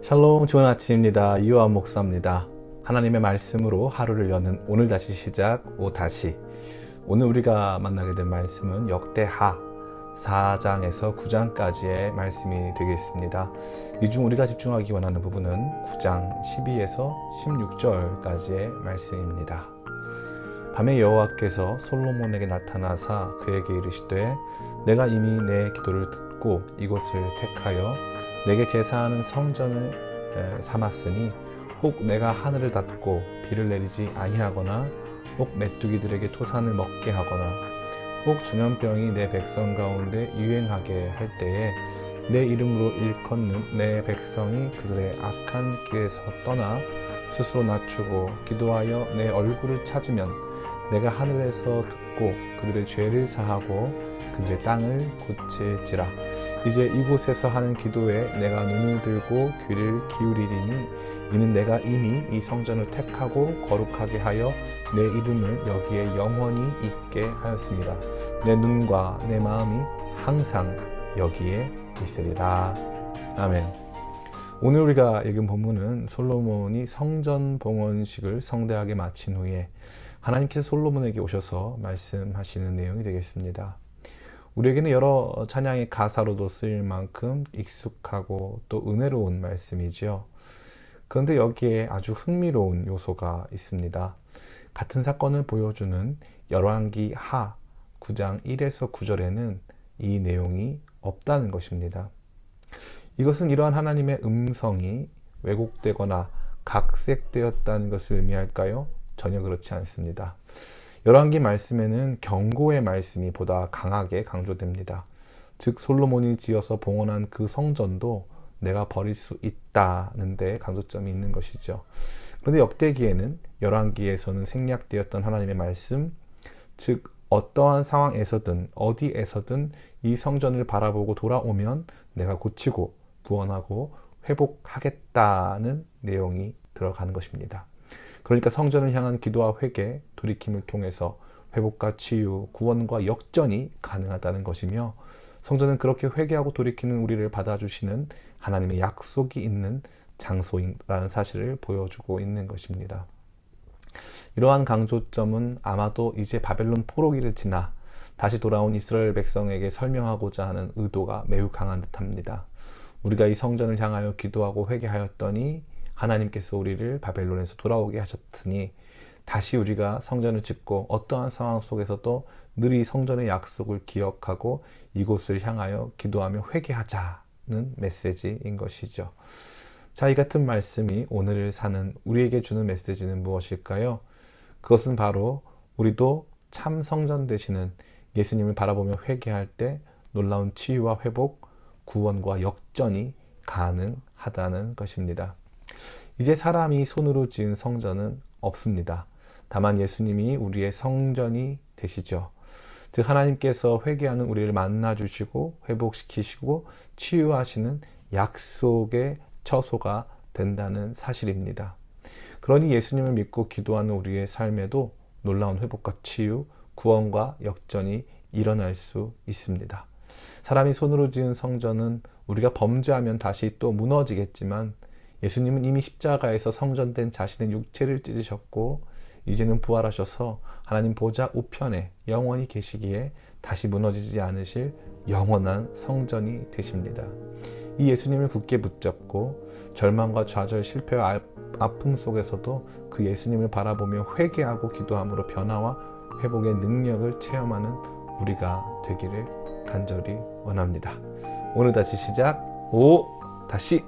샬롬, 좋은 아침입니다. 이요한 목사입니다. 하나님의 말씀으로 하루를 여는 오늘 다시 시작 다시. 오늘 우리가 만나게 된 말씀은 역대하 4장에서 9장까지의 말씀이 되겠습니다. 이 중 우리가 집중하기 원하는 부분은 9장 12에서 16절까지의 말씀입니다. 밤에 여호와께서 솔로몬에게 나타나사 그에게 이르시되 내가 이미 내 기도를 듣고 이곳을 택하여 내게 제사하는 성전을 삼았으니 혹 내가 하늘을 닫고 비를 내리지 아니하거나 혹 메뚜기들에게 토산을 먹게 하거나 혹 전염병이 내 백성 가운데 유행하게 할 때에 내 이름으로 일컫는 내 백성이 그들의 악한 길에서 떠나 스스로 낮추고 기도하여 내 얼굴을 찾으면 내가 하늘에서 듣고 그들의 죄를 사하고 그들의 땅을 고칠지라. 이제 이곳에서 하는 기도에 내가 눈을 들고 귀를 기울이리니 이는 내가 이미 이 성전을 택하고 거룩하게 하여 내 이름을 여기에 영원히 있게 하였습니다. 내 눈과 내 마음이 항상 여기에 있으리라. 아멘. 오늘 우리가 읽은 본문은 솔로몬이 성전 봉헌식을 성대하게 마친 후에 하나님께서 솔로몬에게 오셔서 말씀하시는 내용이 되겠습니다. 우리에게는 여러 찬양의 가사로도 쓰일 만큼 익숙하고 또 은혜로운 말씀이지요. 그런데 여기에 아주 흥미로운 요소가 있습니다. 같은 사건을 보여주는 열왕기 하 9장 1에서 9절에는 이 내용이 없다는 것입니다. 이것은 이러한 하나님의 음성이 왜곡되거나 각색되었다는 것을 의미할까요? 전혀 그렇지 않습니다. 열왕기 말씀에는 경고의 말씀이 보다 강하게 강조됩니다. 즉 솔로몬이 지어서 봉헌한 그 성전도 내가 버릴 수 있다는 데 강조점이 있는 것이죠. 그런데 역대기에는 열왕기에서는 생략되었던 하나님의 말씀, 즉 어떠한 상황에서든 어디에서든 이 성전을 바라보고 돌아오면 내가 고치고 구원하고 회복하겠다는 내용이 들어가는 것입니다. 그러니까 성전을 향한 기도와 회개, 돌이킴을 통해서 회복과 치유, 구원과 역전이 가능하다는 것이며 성전은 그렇게 회개하고 돌이키는 우리를 받아주시는 하나님의 약속이 있는 장소라는 사실을 보여주고 있는 것입니다. 이러한 강조점은 아마도 이제 바벨론 포로기를 지나 다시 돌아온 이스라엘 백성에게 설명하고자 하는 의도가 매우 강한 듯합니다. 우리가 이 성전을 향하여 기도하고 회개하였더니 하나님께서 우리를 바벨론에서 돌아오게 하셨으니 다시 우리가 성전을 짓고 어떠한 상황 속에서도 늘 이 성전의 약속을 기억하고 이곳을 향하여 기도하며 회개하자는 메시지인 것이죠. 자, 이 같은 말씀이 오늘을 사는 우리에게 주는 메시지는 무엇일까요? 그것은 바로 우리도 참 성전 되시는 예수님을 바라보며 회개할 때 놀라운 치유와 회복, 구원과 역전이 가능하다는 것입니다. 이제 사람이 손으로 지은 성전은 없습니다. 다만 예수님이 우리의 성전이 되시죠. 즉 하나님께서 회개하는 우리를 만나주시고 회복시키시고 치유하시는 약속의 처소가 된다는 사실입니다. 그러니 예수님을 믿고 기도하는 우리의 삶에도 놀라운 회복과 치유, 구원과 역전이 일어날 수 있습니다. 사람이 손으로 지은 성전은 우리가 범죄하면 다시 또 무너지겠지만 예수님은 이미 십자가에서 성전된 자신의 육체를 찢으셨고 이제는 부활하셔서 하나님 보좌 우편에 영원히 계시기에 다시 무너지지 않으실 영원한 성전이 되십니다. 이 예수님을 굳게 붙잡고 절망과 좌절, 실패와 아픔 속에서도 그 예수님을 바라보며 회개하고 기도함으로 변화와 회복의 능력을 체험하는 우리가 되기를 간절히 원합니다. 오늘 다시 시작 다시